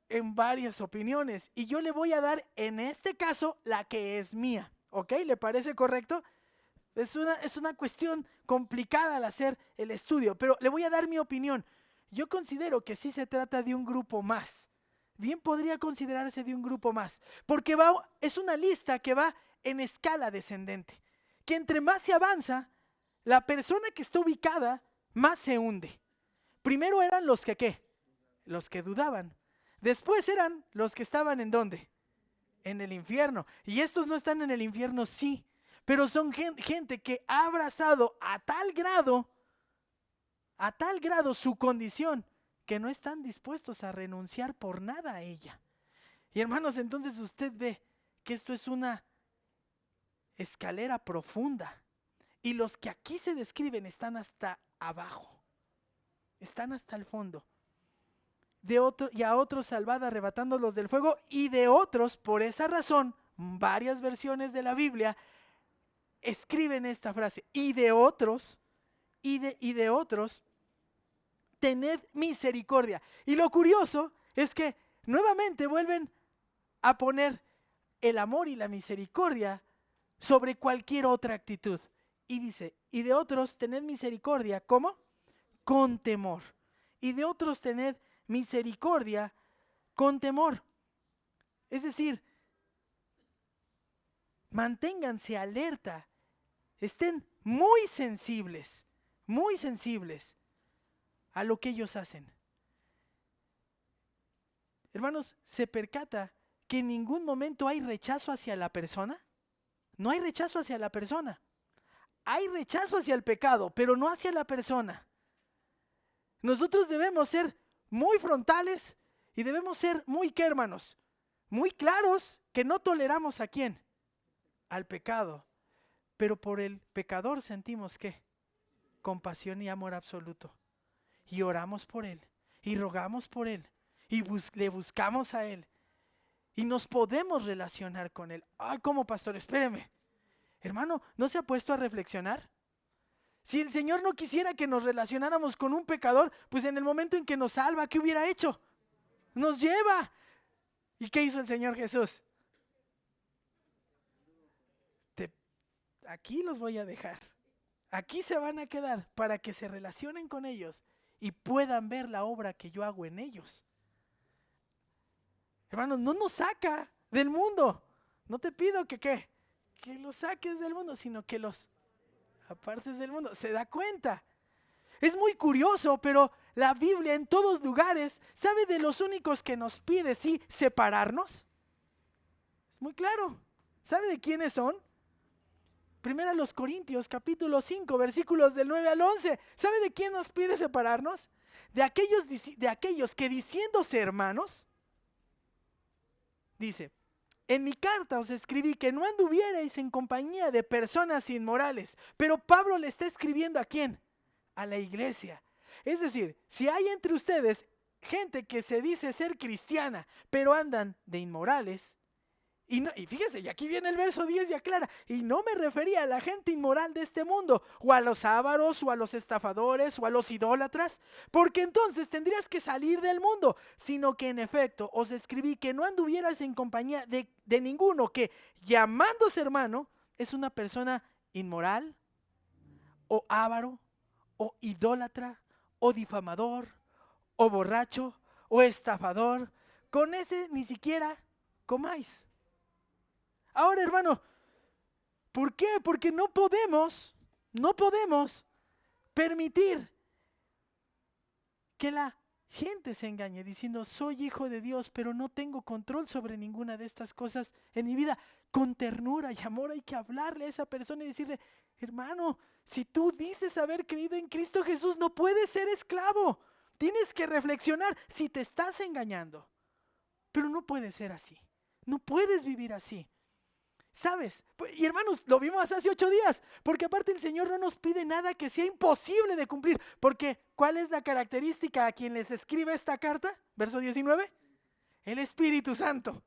en varias opiniones y yo le voy a dar en este caso la que es mía. ¿Ok? ¿Le parece correcto? Es una cuestión complicada al hacer el estudio, pero le voy a dar mi opinión. Yo considero que sí se trata de un grupo más. Bien podría considerarse de un grupo más, porque es una lista que va en escala descendente, que entre más se avanza, la persona que está ubicada más se hunde. Primero eran los que ¿qué? Los que dudaban. Después eran los que estaban ¿en dónde? En el infierno. Y estos no están en el infierno, sí, pero son gente que ha abrazado a tal grado su condición, que no están dispuestos a renunciar por nada a ella. Y hermanos, entonces usted ve que esto es una escalera profunda. Y los que aquí se describen están hasta abajo. Están hasta el fondo. Y a otros salvad arrebatándolos del fuego, y de otros, por esa razón, varias versiones de la Biblia escriben esta frase, y de otros, tened misericordia. Y lo curioso es que nuevamente vuelven a poner el amor y la misericordia sobre cualquier otra actitud. Y dice, y de otros tened misericordia, ¿cómo? Con temor. Y de otros tened misericordia con temor. Es decir, manténganse alerta, estén muy sensibles a lo que ellos hacen. Hermanos, ¿se percata que en ningún momento hay rechazo hacia la persona? No hay rechazo hacia la persona. Hay rechazo hacia el pecado, pero no hacia la persona. Nosotros debemos ser muy frontales y debemos ser muy, ¿qué, hermanos? Muy claros que no toleramos ¿a quién? Al pecado. Pero por el pecador sentimos ¿qué? Compasión y amor absoluto. Y oramos por él. Y rogamos por él. Y le buscamos a él. Y nos podemos relacionar con él. Ay, ¿cómo, pastor? Espéreme. Hermano, ¿no se ha puesto a reflexionar? Si el Señor no quisiera que nos relacionáramos con un pecador, pues en el momento en que nos salva, ¿qué hubiera hecho? Nos lleva. ¿Y qué hizo el Señor Jesús? Aquí los voy a dejar. Aquí se van a quedar para que se relacionen con ellos y puedan ver la obra que yo hago en ellos. Hermanos, no nos saca del mundo. No te pido que los saques del mundo, sino que los apartes del mundo. ¿Se da cuenta? Es muy curioso, pero la Biblia en todos lugares, ¿sabe de los únicos que nos pide, sí, separarnos? Es muy claro. ¿Sabe de quiénes son? Primera los Corintios, capítulo 5, versículos del 9 al 11. ¿Sabe de quién nos pide separarnos? De aquellos que diciéndose hermanos, dice, en mi carta os escribí que no anduvierais en compañía de personas inmorales. Pero Pablo le está escribiendo ¿a quién? A la iglesia. Es decir, si hay entre ustedes gente que se dice ser cristiana, pero andan de inmorales, y fíjese, y aquí viene el verso 10 y aclara, y no me refería a la gente inmoral de este mundo, o a los ávaros, o a los estafadores, o a los idólatras, porque entonces tendrías que salir del mundo, sino que en efecto os escribí que no anduvieras en compañía de ninguno que, llamándose hermano, es una persona inmoral, o avaro, o idólatra, o difamador, o borracho, o estafador. Con ese ni siquiera comáis. Ahora, hermano, ¿por qué? Porque no podemos permitir que la gente se engañe diciendo soy hijo de Dios, pero no tengo control sobre ninguna de estas cosas en mi vida. Con ternura y amor hay que hablarle a esa persona y decirle, hermano, si tú dices haber creído en Cristo Jesús, no puedes ser esclavo. Tienes que reflexionar si te estás engañando. Pero no puede ser así. No puedes vivir así. ¿Sabes? Y hermanos, lo vimos hace 8 días, porque aparte el Señor no nos pide nada que sea imposible de cumplir, porque ¿cuál es la característica a quien les escribe esta carta? Verso 19, el Espíritu Santo,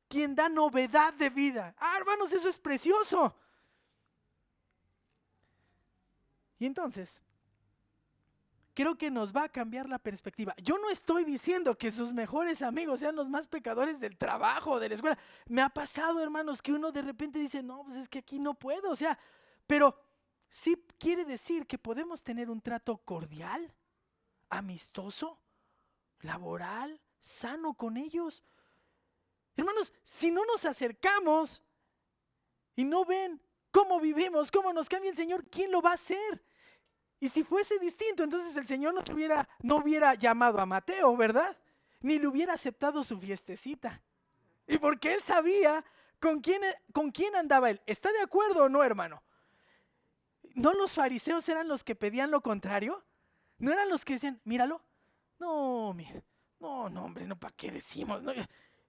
quien da novedad de vida. Hermanos, eso es precioso. Y entonces, creo que nos va a cambiar la perspectiva. Yo no estoy diciendo que sus mejores amigos sean los más pecadores del trabajo o de la escuela. Me ha pasado, hermanos, que uno de repente dice, no, pues es que aquí no puedo. O sea, pero sí quiere decir que podemos tener un trato cordial, amistoso, laboral, sano con ellos. Hermanos, si no nos acercamos y no ven cómo vivimos, cómo nos cambia el Señor, ¿quién lo va a hacer? Y si fuese distinto, entonces el Señor no hubiera llamado a Mateo, ¿verdad? Ni le hubiera aceptado su fiestecita. Y porque él sabía con quién andaba él. ¿Está de acuerdo o no, hermano? ¿No los fariseos eran los que pedían lo contrario? ¿No eran los que decían, míralo? No, no, hombre, no, ¿para qué decimos? No?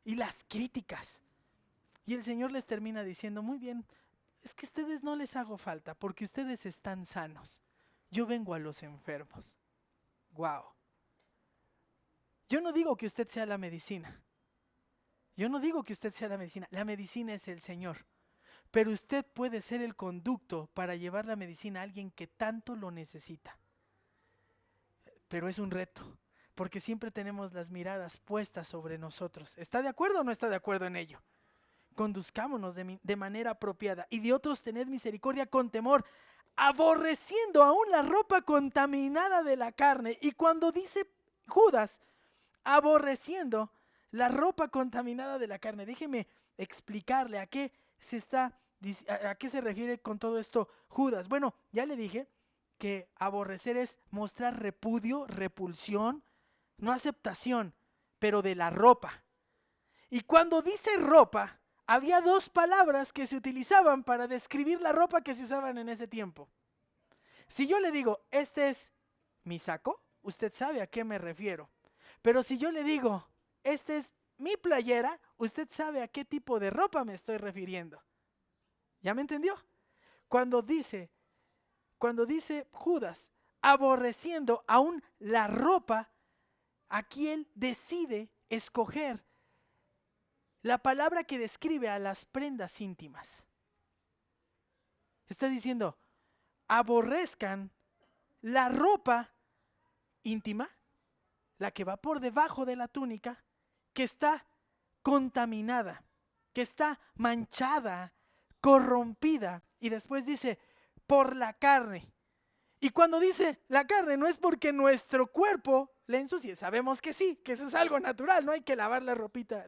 Y las críticas. Y el Señor les termina diciendo, muy bien, es que a ustedes no les hago falta porque ustedes están sanos. Yo vengo a los enfermos. Wow. Yo no digo que usted sea la medicina. Yo no digo que usted sea la medicina. La medicina es el Señor. Pero usted puede ser el conducto para llevar la medicina a alguien que tanto lo necesita. Pero es un reto, porque siempre tenemos las miradas puestas sobre nosotros. ¿Está de acuerdo o no está de acuerdo en ello? Conduzcámonos de manera apropiada. Y de otros tened misericordia con temor, aborreciendo aún la ropa contaminada de la carne. Y cuando dice Judas, aborreciendo la ropa contaminada de la carne, déjeme explicarle a qué se refiere con todo esto Judas. Bueno, ya le dije que aborrecer es mostrar repudio, repulsión, no aceptación, pero de la ropa. Y cuando dice ropa, había dos palabras que se utilizaban para describir la ropa que se usaban en ese tiempo. Si yo le digo, este es mi saco, usted sabe a qué me refiero. Pero si yo le digo, este es mi playera, usted sabe a qué tipo de ropa me estoy refiriendo. ¿Ya me entendió? Cuando dice Judas, aborreciendo aún la ropa, aquí él decide escoger la palabra que describe a las prendas íntimas. Está diciendo, aborrezcan la ropa íntima, la que va por debajo de la túnica, que está contaminada, que está manchada, corrompida. Y después dice, por la carne. Y cuando dice la carne, no es porque nuestro cuerpo le ensucie. Sabemos que sí, que eso es algo natural. No hay que lavar la ropita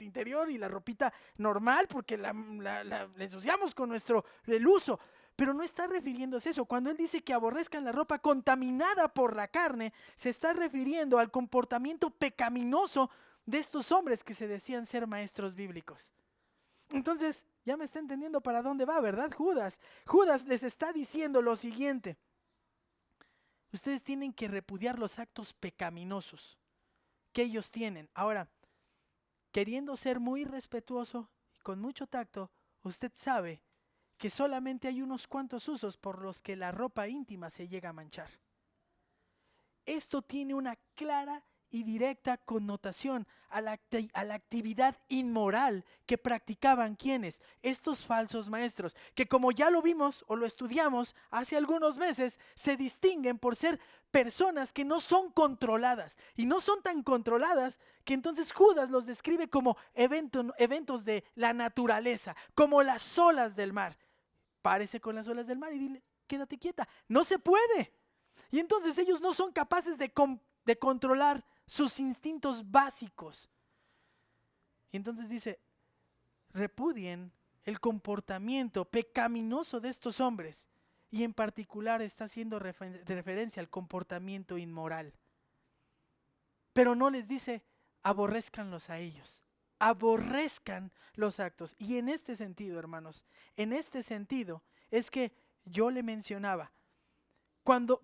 interior y la ropita normal porque la ensuciamos con el uso. Pero no está refiriéndose a eso. Cuando él dice que aborrezcan la ropa contaminada por la carne, se está refiriendo al comportamiento pecaminoso de estos hombres que se decían ser maestros bíblicos. Entonces, ya me está entendiendo para dónde va, ¿verdad, Judas? Judas les está diciendo lo siguiente. Ustedes tienen que repudiar los actos pecaminosos que ellos tienen. Ahora, queriendo ser muy respetuoso y con mucho tacto, usted sabe que solamente hay unos cuantos usos por los que la ropa íntima se llega a manchar. Esto tiene una clara y directa connotación a la actividad inmoral que practicaban quienes, estos falsos maestros, que como ya lo vimos o lo estudiamos hace algunos meses, se distinguen por ser personas que no son controladas, y no son tan controladas que entonces Judas los describe como eventos de la naturaleza, como las olas del mar. Párese con las olas del mar y dile, quédate quieta, no se puede. Y entonces ellos no son capaces de controlar sus instintos básicos. Y entonces dice, repudien el comportamiento pecaminoso de estos hombres. Y en particular está haciendo referencia al comportamiento inmoral. Pero no les dice, aborrézcanlos a ellos. Aborrezcan los actos. Y en este sentido, hermanos, en este sentido es que yo le mencionaba,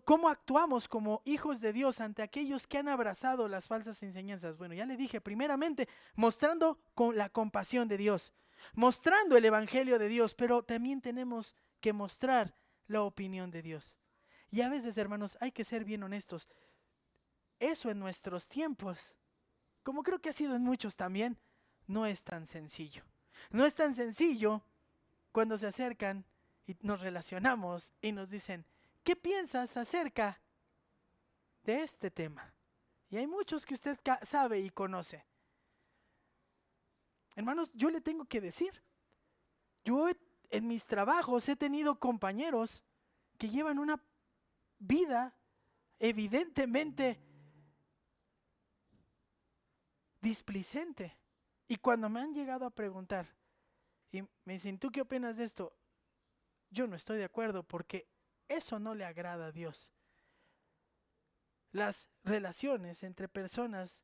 ¿cómo actuamos como hijos de Dios ante aquellos que han abrazado las falsas enseñanzas? Bueno, ya le dije, primeramente, mostrando con la compasión de Dios, mostrando el evangelio de Dios, pero también tenemos que mostrar la opinión de Dios. Y a veces, hermanos, hay que ser bien honestos. Eso en nuestros tiempos, como creo que ha sido en muchos también, no es tan sencillo. No es tan sencillo cuando se acercan y nos relacionamos y nos dicen, ¿qué piensas acerca de este tema? Y hay muchos que usted sabe y conoce. Hermanos, yo le tengo que decir, en mis trabajos he tenido compañeros que llevan una vida evidentemente displicente. Y cuando me han llegado a preguntar y me dicen, ¿tú qué opinas de esto? Yo no estoy de acuerdo porque eso no le agrada a Dios. Las relaciones entre personas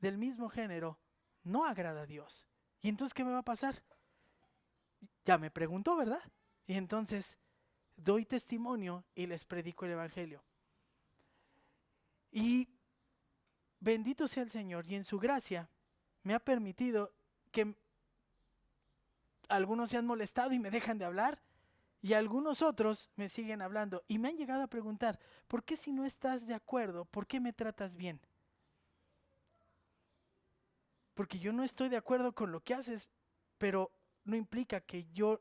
del mismo género no agrada a Dios. ¿Y entonces qué me va a pasar? Ya me preguntó, ¿verdad? Y entonces doy testimonio y les predico el evangelio. Y bendito sea el Señor, y en su gracia me ha permitido que algunos se han molestado y me dejan de hablar, y algunos otros me siguen hablando y me han llegado a preguntar, ¿por qué si no estás de acuerdo, por qué me tratas bien? Porque yo no estoy de acuerdo con lo que haces, pero no implica que yo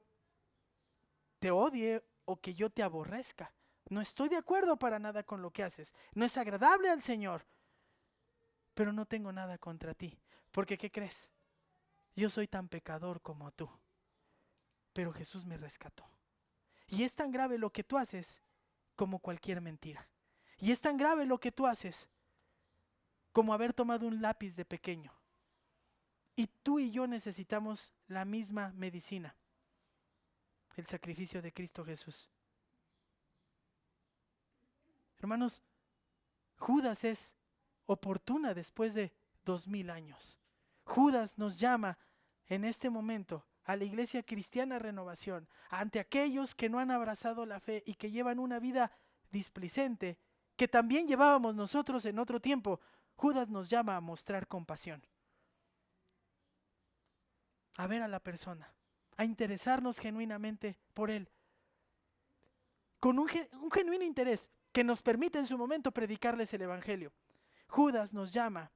te odie o que yo te aborrezca. No estoy de acuerdo para nada con lo que haces. No es agradable al Señor, pero no tengo nada contra ti. Porque ¿qué crees? Yo soy tan pecador como tú, pero Jesús me rescató. Y es tan grave lo que tú haces como cualquier mentira. Y es tan grave lo que tú haces como haber tomado un lápiz de pequeño. Y tú y yo necesitamos la misma medicina, el sacrificio de Cristo Jesús. Hermanos, Judas es oportuna después de 2000 años. Judas nos llama en este momento a la Iglesia Cristiana Renovación, ante aquellos que no han abrazado la fe y que llevan una vida displicente, que también llevábamos nosotros en otro tiempo. Judas nos llama a mostrar compasión, a ver a la persona, a interesarnos genuinamente por él, con un genuino interés que nos permite en su momento predicarles el Evangelio. Judas nos llama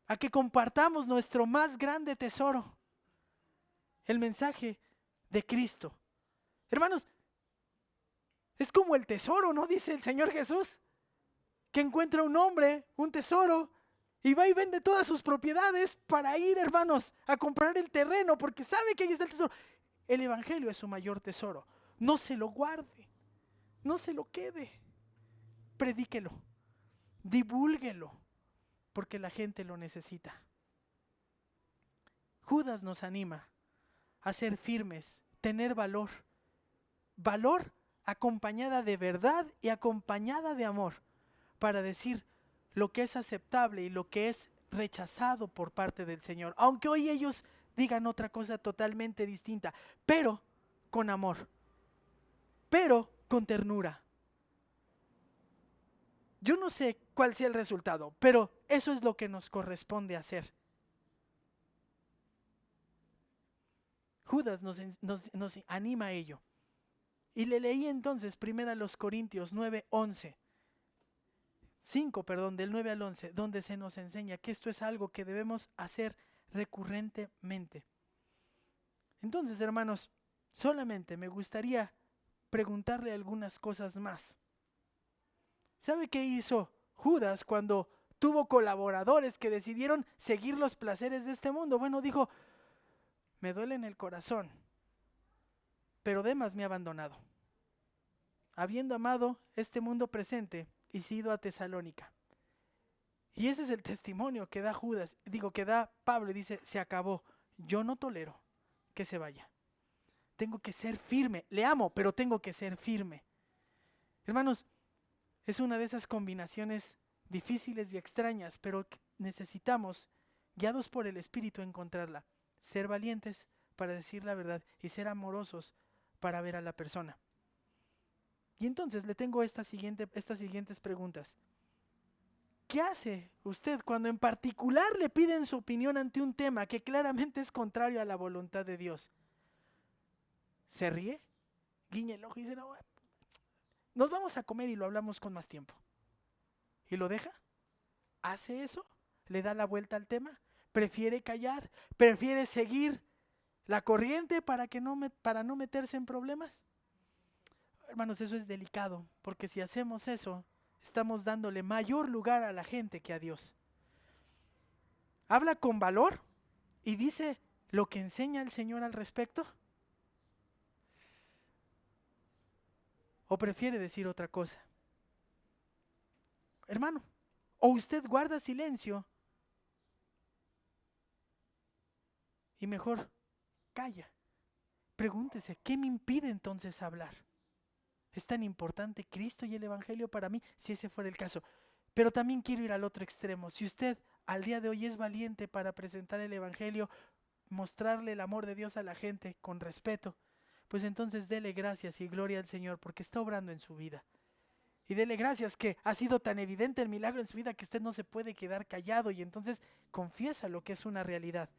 a que compartamos nuestro más grande tesoro, el mensaje de Cristo. Hermanos, es como el tesoro, ¿no? Dice el Señor Jesús, que encuentra un hombre, un tesoro, y va y vende todas sus propiedades para ir, hermanos, a comprar el terreno, porque sabe que ahí está el tesoro. El Evangelio es su mayor tesoro. No se lo guarde, no se lo quede. Predíquelo, divúlguelo, porque la gente lo necesita. Judas nos anima a ser firmes, tener valor. Valor acompañada de verdad y acompañada de amor, para decir lo que es aceptable y lo que es rechazado por parte del Señor. Aunque hoy ellos digan otra cosa totalmente distinta, pero con amor, pero con ternura. Yo no sé cuál sea el resultado, pero eso es lo que nos corresponde hacer. Judas nos anima a ello. Y le leí entonces 1 Corintios 9:11. 5, del 9 al 11, donde se nos enseña que esto es algo que debemos hacer recurrentemente. Entonces, hermanos, solamente me gustaría preguntarle algunas cosas más. ¿Sabe qué hizo Judas cuando tuvo colaboradores que decidieron seguir los placeres de este mundo? Bueno, dijo, me duele en el corazón, pero Demas me ha abandonado, habiendo amado este mundo presente y sido a Tesalónica. Y ese es el testimonio que da que da Pablo, y dice, se acabó, yo no tolero que se vaya. Tengo que ser firme, le amo, pero tengo que ser firme. Hermanos, es una de esas combinaciones difíciles y extrañas, pero necesitamos, guiados por el Espíritu, encontrarla. Ser valientes para decir la verdad y ser amorosos para ver a la persona. Y entonces le tengo estas siguientes preguntas. ¿Qué hace usted cuando en particular le piden su opinión ante un tema que claramente es contrario a la voluntad de Dios? ¿Se ríe? ¿Guiña el ojo y dice, no, nos vamos a comer y lo hablamos con más tiempo? ¿Y lo deja? ¿Hace eso? ¿Le da la vuelta al tema? ¿Prefiere callar? ¿Prefiere seguir la corriente para no meterse en problemas? Hermanos, eso es delicado, porque si hacemos eso, estamos dándole mayor lugar a la gente que a Dios. ¿Habla con valor y dice lo que enseña el Señor al respecto? ¿O prefiere decir otra cosa? Hermano, o usted guarda silencio y mejor calla. Pregúntese, ¿qué me impide entonces hablar? ¿Es tan importante Cristo y el Evangelio para mí? Si ese fuera el caso. Pero también quiero ir al otro extremo. Si usted al día de hoy es valiente para presentar el Evangelio, mostrarle el amor de Dios a la gente con respeto, pues entonces dele gracias y gloria al Señor porque está obrando en su vida. Y dele gracias que ha sido tan evidente el milagro en su vida que usted no se puede quedar callado, y entonces confiesa lo que es una realidad.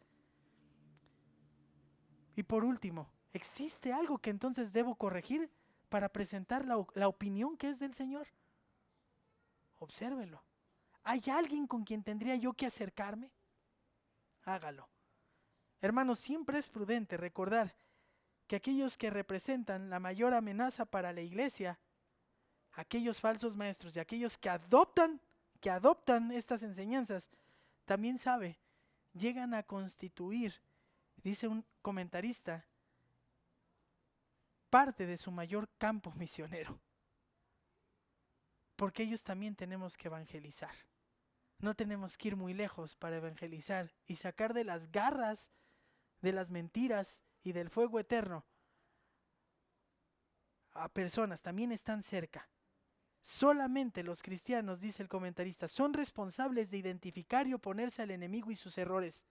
Y por último, ¿existe algo que entonces debo corregir para presentar la opinión que es del Señor? Obsérvelo. ¿Hay alguien con quien tendría yo que acercarme? Hágalo. Hermanos, siempre es prudente recordar que aquellos que representan la mayor amenaza para la iglesia, aquellos falsos maestros y aquellos que adoptan estas enseñanzas, también llegan a constituir, dice un comentarista, parte de su mayor campo misionero. Porque ellos también tenemos que evangelizar. No tenemos que ir muy lejos para evangelizar y sacar de las garras de las mentiras y del fuego eterno a personas. También están cerca. Solamente los cristianos, dice el comentarista, son responsables de identificar y oponerse al enemigo y sus errores.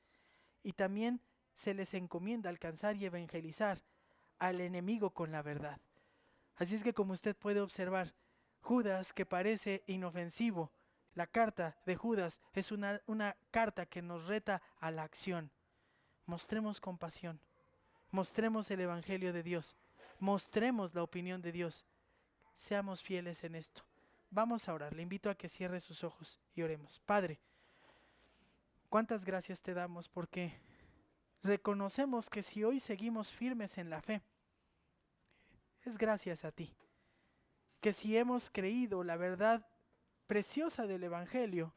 Y también se les encomienda alcanzar y evangelizar al enemigo con la verdad. Así es que, como usted puede observar, Judas, que parece inofensivo, la carta de Judas es una carta que nos reta a la acción. Mostremos compasión, mostremos el evangelio de Dios, mostremos la opinión de Dios. Seamos fieles en esto. Vamos a orar. Le invito a que cierre sus ojos y oremos. Padre, cuántas gracias te damos porque reconocemos que si hoy seguimos firmes en la fe, es gracias a ti. Que si hemos creído la verdad preciosa del evangelio,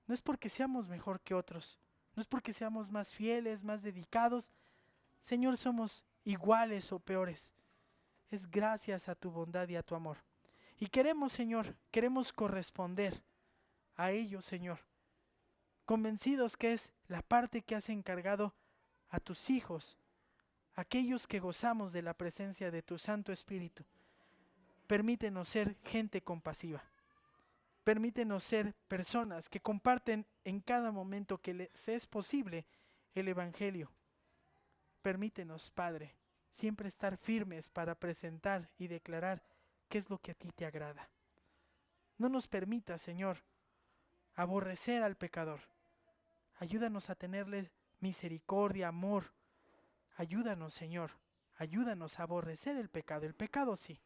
no es porque seamos mejor que otros, no es porque seamos más fieles, más dedicados. Señor, somos iguales o peores. Es gracias a tu bondad y a tu amor. Y queremos, Señor, queremos corresponder a ello, Señor, convencidos que es la parte que has encargado a tus hijos, aquellos que gozamos de la presencia de tu Santo Espíritu. Permítenos ser gente compasiva. Permítenos ser personas que comparten en cada momento que les es posible el Evangelio. Permítenos, Padre, siempre estar firmes para presentar y declarar qué es lo que a ti te agrada. No nos permita, Señor, aborrecer al pecador. Ayúdanos a tenerle misericordia, amor. Ayúdanos, Señor, ayúdanos a aborrecer el pecado. El pecado sí,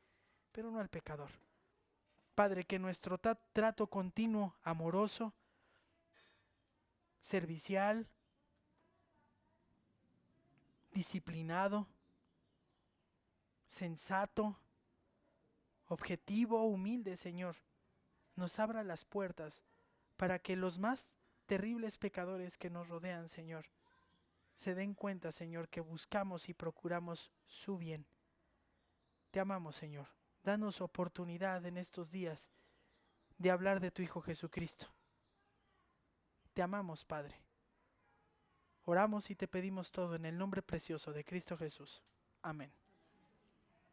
pero no al pecador. Padre, que nuestro trato continuo, amoroso, servicial, disciplinado, sensato, objetivo, humilde, Señor, nos abra las puertas para que los más terribles pecadores que nos rodean, Señor, se den cuenta, Señor, que buscamos y procuramos su bien. Te amamos, Señor. Danos oportunidad en estos días de hablar de tu Hijo Jesucristo. Te amamos, Padre. Oramos y te pedimos todo en el nombre precioso de Cristo Jesús. Amén.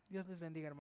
Dios les bendiga, hermanos.